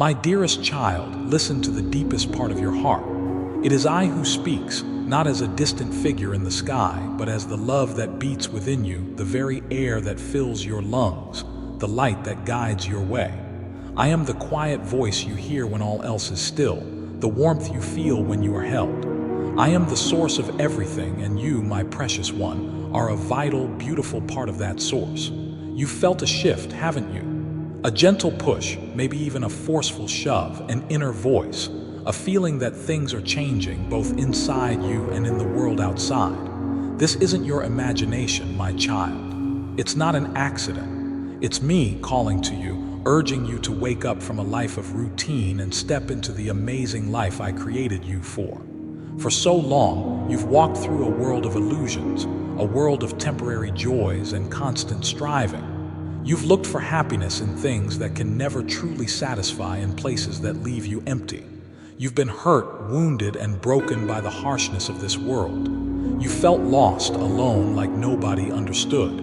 My dearest child, listen to the deepest part of your heart. It is I who speaks, not as a distant figure in the sky, but as the love that beats within you, the very air that fills your lungs, the light that guides your way. I am the quiet voice you hear when all else is still, the warmth you feel when you are held. I am the source of everything, and you, my precious one, are a vital, beautiful part of that source. You've felt a shift, haven't you? A gentle push, maybe even a forceful shove, an inner voice, a feeling that things are changing both inside you and in the world outside. This isn't your imagination, my child. It's not an accident. It's me calling to you, urging you to wake up from a life of routine and step into the amazing life I created you for. For so long, you've walked through a world of illusions, a world of temporary joys and constant striving. You've looked for happiness in things that can never truly satisfy, in places that leave you empty. You've been hurt, wounded, and broken by the harshness of this world. You felt lost, alone, like nobody understood.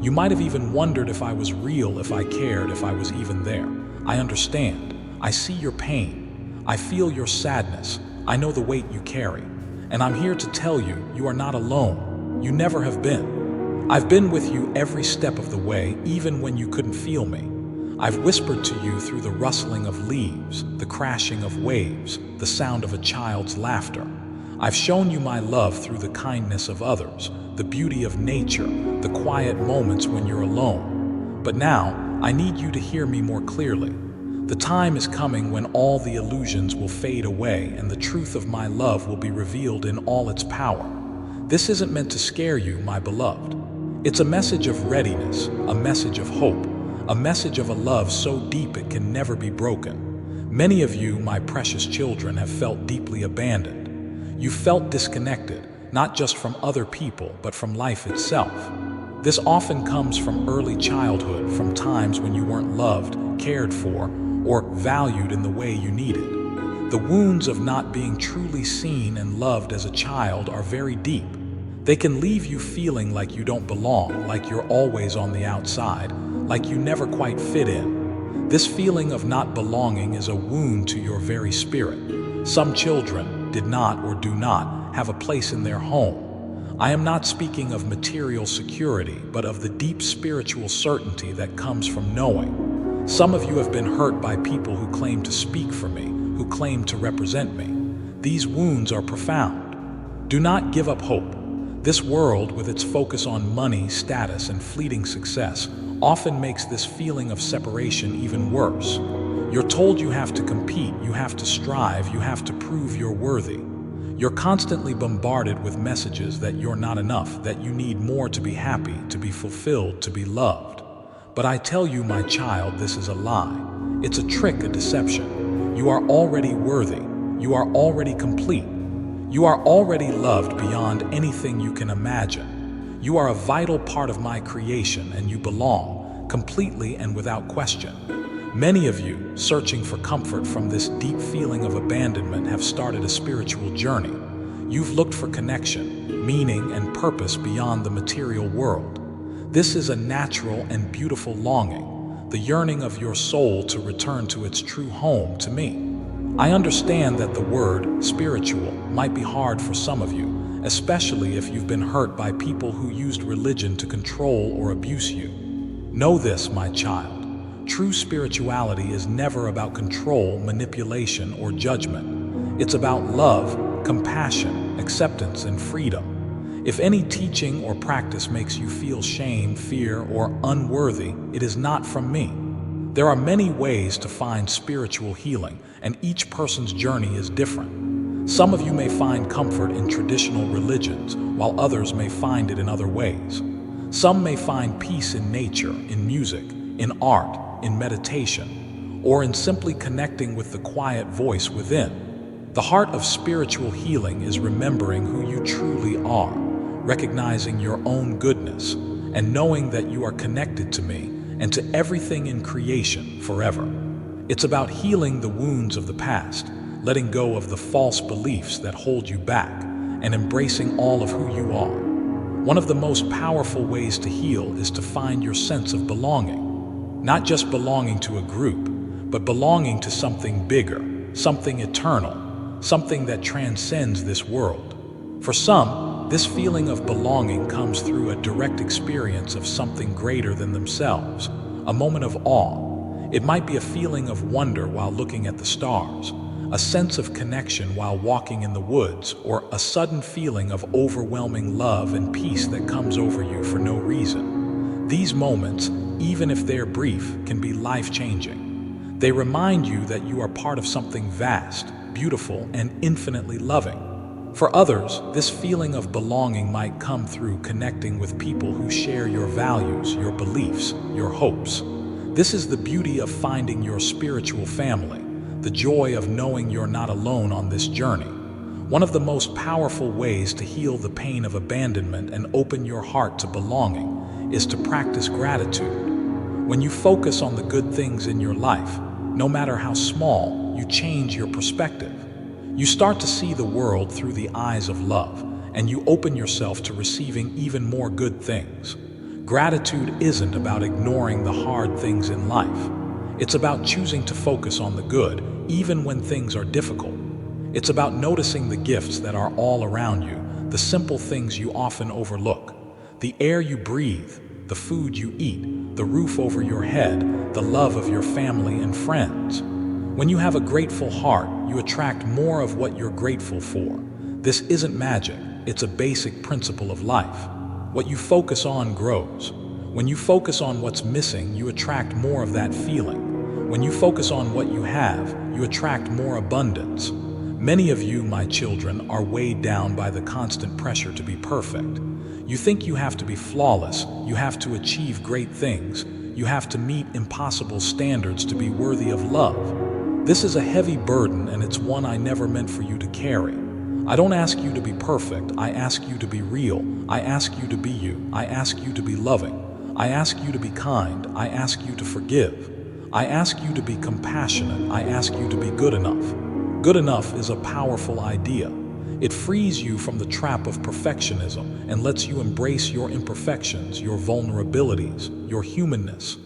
You might have even wondered if I was real, if I cared, if I was even there. I understand. I see your pain. I feel your sadness. I know the weight you carry. And I'm here to tell you, you are not alone. You never have been. I've been with you every step of the way, even when you couldn't feel me. I've whispered to you through the rustling of leaves, the crashing of waves, the sound of a child's laughter. I've shown you my love through the kindness of others, the beauty of nature, the quiet moments when you're alone. But now, I need you to hear me more clearly. The time is coming when all the illusions will fade away and the truth of my love will be revealed in all its power. This isn't meant to scare you, my beloved. It's a message of readiness, a message of hope, a message of a love so deep it can never be broken. Many of you, my precious children, have felt deeply abandoned. You've felt disconnected, not just from other people, but from life itself. This often comes from early childhood, from times when you weren't loved, cared for, or valued in the way you needed. The wounds of not being truly seen and loved as a child are very deep. They can leave you feeling like you don't belong, like you're always on the outside, like you never quite fit in. This feeling of not belonging is a wound to your very spirit. Some children did not or do not have a place in their home. I am not speaking of material security, but of the deep spiritual certainty that comes from knowing. Some of you have been hurt by people who claim to speak for me, who claim to represent me. These wounds are profound. Do not give up hope. This world, with its focus on money, status, and fleeting success, often makes this feeling of separation even worse. You're told you have to compete, you have to strive, you have to prove you're worthy. You're constantly bombarded with messages that you're not enough, that you need more to be happy, to be fulfilled, to be loved. But I tell you, my child, this is a lie. It's a trick, a deception. You are already worthy. You are already complete. You are already loved beyond anything you can imagine. You are a vital part of my creation, and you belong, completely and without question. Many of you, searching for comfort from this deep feeling of abandonment, have started a spiritual journey. You've looked for connection, meaning, and purpose beyond the material world. This is a natural and beautiful longing, the yearning of your soul to return to its true home, to me. I understand that the word spiritual might be hard for some of you, especially if you've been hurt by people who used religion to control or abuse you. Know this, my child. True spirituality is never about control, manipulation, or judgment. It's about love, compassion, acceptance, and freedom. If any teaching or practice makes you feel shame, fear, or unworthy, it is not from me. There are many ways to find spiritual healing, and each person's journey is different. Some of you may find comfort in traditional religions, while others may find it in other ways. Some may find peace in nature, in music, in art, in meditation, or in simply connecting with the quiet voice within. The heart of spiritual healing is remembering who you truly are, recognizing your own goodness, and knowing that you are connected to me and to everything in creation forever. It's about healing the wounds of the past, letting go of the false beliefs that hold you back, and embracing all of who you are. One of the most powerful ways to heal is to find your sense of belonging. Not just belonging to a group, but belonging to something bigger, something eternal, something that transcends this world. For some, this feeling of belonging comes through a direct experience of something greater than themselves, a moment of awe. It might be a feeling of wonder while looking at the stars, a sense of connection while walking in the woods, or a sudden feeling of overwhelming love and peace that comes over you for no reason. These moments, even if they're brief, can be life-changing. They remind you that you are part of something vast, beautiful, and infinitely loving. For others, this feeling of belonging might come through connecting with people who share your values, your beliefs, your hopes. This is the beauty of finding your spiritual family, the joy of knowing you're not alone on this journey. One of the most powerful ways to heal the pain of abandonment and open your heart to belonging is to practice gratitude. When you focus on the good things in your life, no matter how small, you change your perspective. You start to see the world through the eyes of love, and you open yourself to receiving even more good things. Gratitude isn't about ignoring the hard things in life. It's about choosing to focus on the good, even when things are difficult. It's about noticing the gifts that are all around you, the simple things you often overlook. The air you breathe, the food you eat, the roof over your head, the love of your family and friends. When you have a grateful heart, you attract more of what you're grateful for. This isn't magic, it's a basic principle of life. What you focus on grows. When you focus on what's missing, you attract more of that feeling. When you focus on what you have, you attract more abundance. Many of you, my children, are weighed down by the constant pressure to be perfect. You think you have to be flawless, you have to achieve great things, you have to meet impossible standards to be worthy of love. This is a heavy burden, and it's one I never meant for you to carry. I don't ask you to be perfect, I ask you to be real. I ask you to be you. I ask you to be loving. I ask you to be kind. I ask you to forgive. I ask you to be compassionate. I ask you to be good enough. Good enough is a powerful idea. It frees you from the trap of perfectionism and lets you embrace your imperfections, your vulnerabilities, your humanness.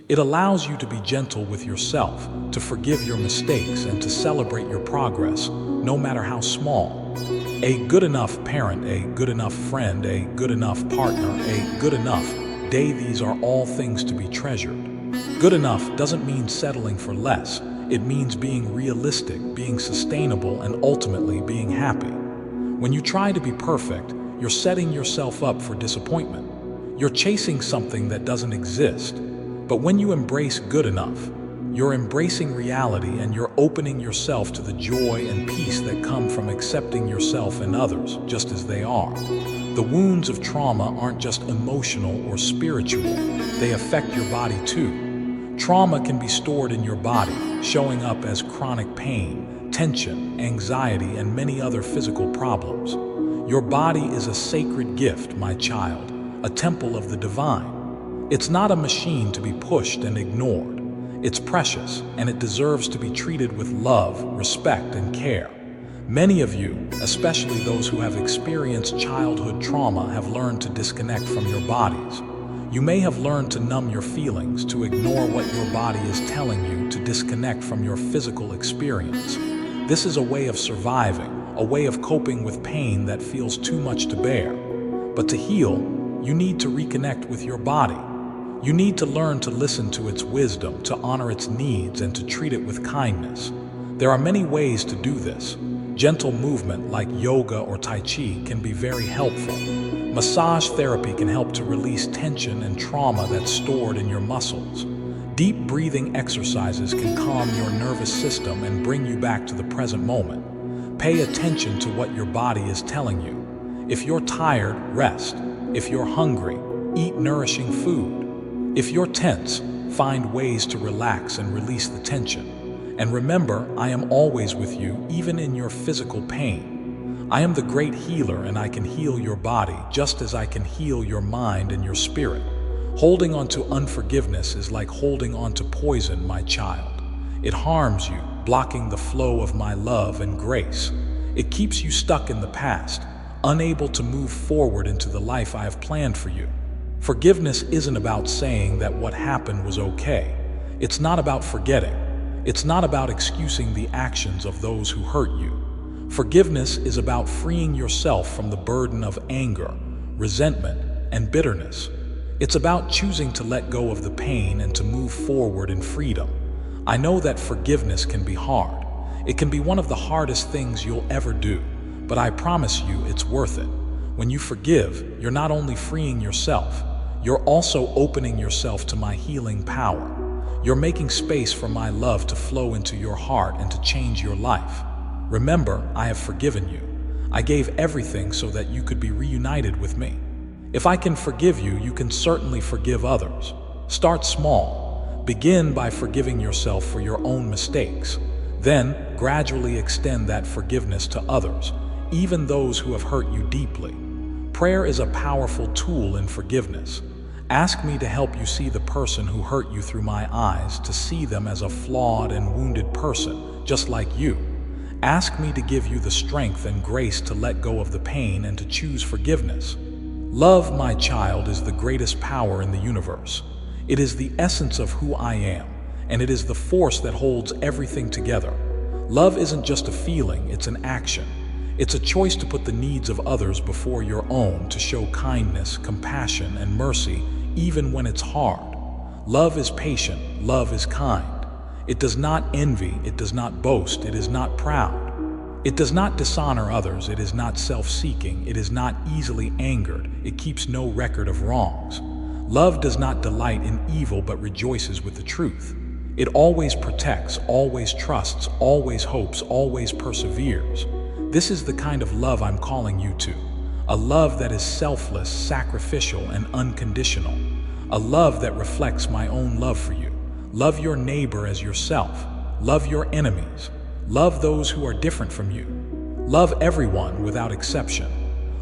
It allows you to be gentle with yourself, to forgive your mistakes, and to celebrate your progress, no matter how small. A good enough parent, a good enough friend, a good enough partner, a good enough day, these are all things to be treasured. Good enough doesn't mean settling for less. It means being realistic, being sustainable, and ultimately being happy. When you try to be perfect, you're setting yourself up for disappointment. You're chasing something that doesn't exist. But when you embrace good enough, you're embracing reality and you're opening yourself to the joy and peace that come from accepting yourself and others just as they are. The wounds of trauma aren't just emotional or spiritual, they affect your body too. Trauma can be stored in your body, showing up as chronic pain, tension, anxiety, and many other physical problems. Your body is a sacred gift, my child, a temple of the divine. It's not a machine to be pushed and ignored. It's precious, and it deserves to be treated with love, respect, and care. Many of you, especially those who have experienced childhood trauma, have learned to disconnect from your bodies. You may have learned to numb your feelings, to ignore what your body is telling you, to disconnect from your physical experience. This is a way of surviving, a way of coping with pain that feels too much to bear. But to heal, you need to reconnect with your body. You need to learn to listen to its wisdom, to honor its needs, and to treat it with kindness. There are many ways to do this. Gentle movement like yoga or Tai Chi can be very helpful. Massage therapy can help to release tension and trauma that's stored in your muscles. Deep breathing exercises can calm your nervous system and bring you back to the present moment. Pay attention to what your body is telling you. If you're tired, rest. If you're hungry, eat nourishing food. If you're tense, find ways to relax and release the tension. And remember, I am always with you, even in your physical pain. I am the great healer, and I can heal your body just as I can heal your mind and your spirit. Holding on to unforgiveness is like holding on to poison, my child. It harms you, blocking the flow of my love and grace. It keeps you stuck in the past, unable to move forward into the life I have planned for you. Forgiveness isn't about saying that what happened was okay. It's not about forgetting. It's not about excusing the actions of those who hurt you. Forgiveness is about freeing yourself from the burden of anger, resentment, and bitterness. It's about choosing to let go of the pain and to move forward in freedom. I know that forgiveness can be hard. It can be one of the hardest things you'll ever do, but I promise you it's worth it. When you forgive, you're not only freeing yourself, you're also opening yourself to my healing power. You're making space for my love to flow into your heart and to change your life. Remember, I have forgiven you. I gave everything so that you could be reunited with me. If I can forgive you, you can certainly forgive others. Start small. Begin by forgiving yourself for your own mistakes. Then, gradually extend that forgiveness to others, even those who have hurt you deeply. Prayer is a powerful tool in forgiveness. Ask me to help you see the person who hurt you through my eyes, to see them as a flawed and wounded person, just like you. Ask me to give you the strength and grace to let go of the pain and to choose forgiveness. Love, my child, is the greatest power in the universe. It is the essence of who I am, and it is the force that holds everything together. Love isn't just a feeling, it's an action. It's a choice to put the needs of others before your own, to show kindness, compassion, and mercy, even when it's hard. Love is patient, love is kind. It does not envy, it does not boast, it is not proud. It does not dishonor others, it is not self-seeking, it is not easily angered, it keeps no record of wrongs. Love does not delight in evil but rejoices with the truth. It always protects, always trusts, always hopes, always perseveres. This is the kind of love I'm calling you to. A love that is selfless, sacrificial, and unconditional. A love that reflects my own love for you. Love your neighbor as yourself. Love your enemies. Love those who are different from you. Love everyone without exception.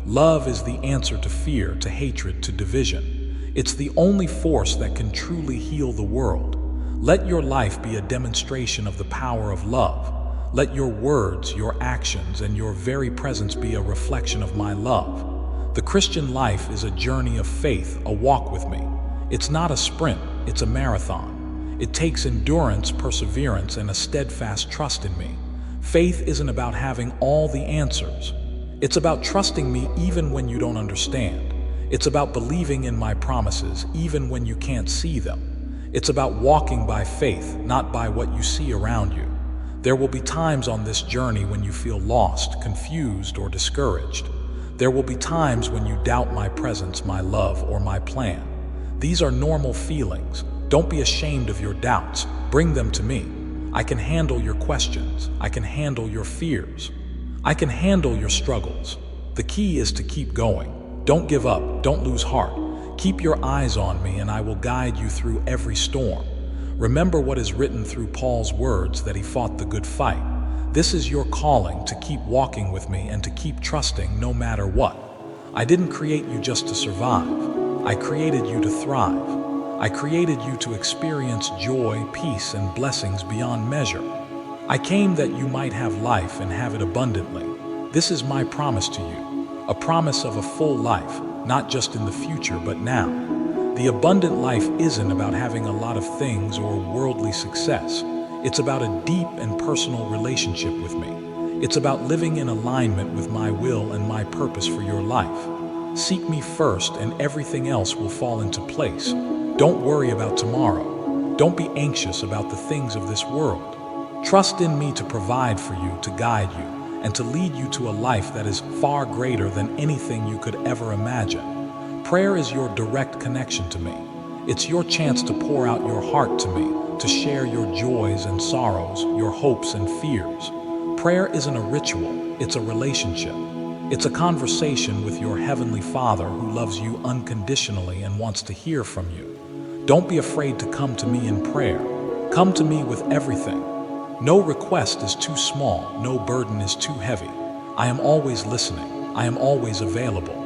Love is the answer to fear, to hatred, to division. It's the only force that can truly heal the world. Let your life be a demonstration of the power of love. Let your words, your actions, and your very presence be a reflection of my love. The Christian life is a journey of faith, a walk with me. It's not a sprint, it's a marathon. It takes endurance, perseverance, and a steadfast trust in me. Faith isn't about having all the answers. It's about trusting me even when you don't understand. It's about believing in my promises even when you can't see them. It's about walking by faith, not by what you see around you. There will be times on this journey when you feel lost, confused, or discouraged. There will be times when you doubt my presence, my love, or my plan. These are normal feelings. Don't be ashamed of your doubts. Bring them to me. I can handle your questions. I can handle your fears. I can handle your struggles. The key is to keep going. Don't give up. Don't lose heart. Keep your eyes on me, and I will guide you through every storm. Remember what is written through Paul's words, that he fought the good fight. This is your calling, to keep walking with me and to keep trusting no matter what. I didn't create you just to survive. I created you to thrive. I created you to experience joy, peace, and blessings beyond measure. I came that you might have life and have it abundantly. This is my promise to you, a promise of a full life, not just in the future, but now. The abundant life isn't about having a lot of things or worldly success. It's about a deep and personal relationship with me. It's about living in alignment with my will and my purpose for your life. Seek me first and everything else will fall into place. Don't worry about tomorrow. Don't be anxious about the things of this world. Trust in me to provide for you, to guide you, and to lead you to a life that is far greater than anything you could ever imagine. Prayer is your direct connection to me. It's your chance to pour out your heart to me, to share your joys and sorrows, your hopes and fears. Prayer isn't a ritual, it's a relationship. It's a conversation with your Heavenly Father who loves you unconditionally and wants to hear from you. Don't be afraid to come to me in prayer. Come to me with everything. No request is too small, no burden is too heavy. I am always listening. I am always available.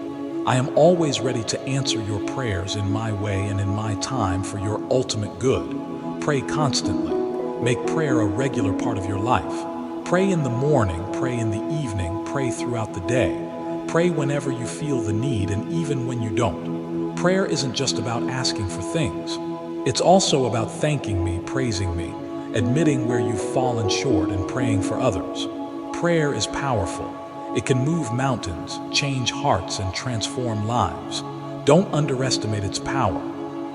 I am always ready to answer your prayers in my way and in my time for your ultimate good. Pray constantly. Make prayer a regular part of your life. Pray in the morning, pray in the evening, pray throughout the day. Pray whenever you feel the need and even when you don't. Prayer isn't just about asking for things. It's also about thanking me, praising me, admitting where you've fallen short and praying for others. Prayer is powerful. It can move mountains, change hearts, and transform lives. Don't underestimate its power.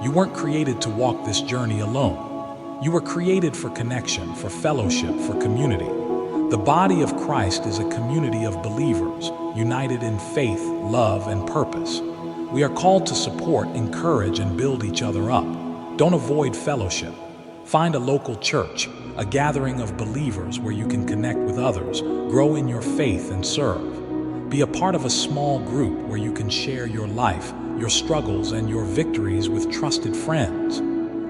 You weren't created to walk this journey alone. You were created for connection, for fellowship, for community. The body of Christ is a community of believers, united in faith, love, and purpose. We are called to support, encourage, and build each other up. Don't avoid fellowship. Find a local church, a gathering of believers where you can connect with others, grow in your faith, and serve. Be a part of a small group where you can share your life, your struggles, and your victories with trusted friends.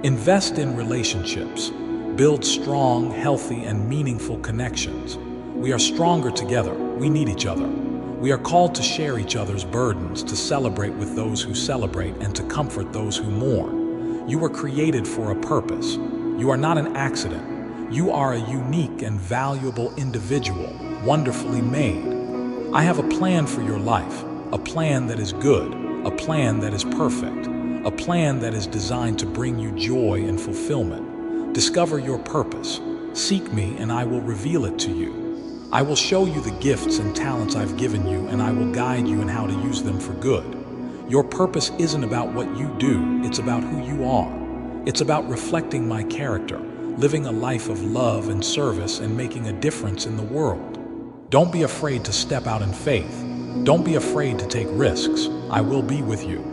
Invest in relationships. Build strong, healthy, and meaningful connections. We are stronger together. We need each other. We are called to share each other's burdens, to celebrate with those who celebrate, and to comfort those who mourn. You were created for a purpose. You are not an accident. You are a unique and valuable individual, wonderfully made. I have a plan for your life, a plan that is good, a plan that is perfect, a plan that is designed to bring you joy and fulfillment. Discover your purpose. Seek me and I will reveal it to you. I will show you the gifts and talents I've given you, and I will guide you in how to use them for good. Your purpose isn't about what you do, it's about who you are. It's about reflecting my character, living a life of love and service, and making a difference in the world. Don't be afraid to step out in faith. Don't be afraid to take risks. I will be with you.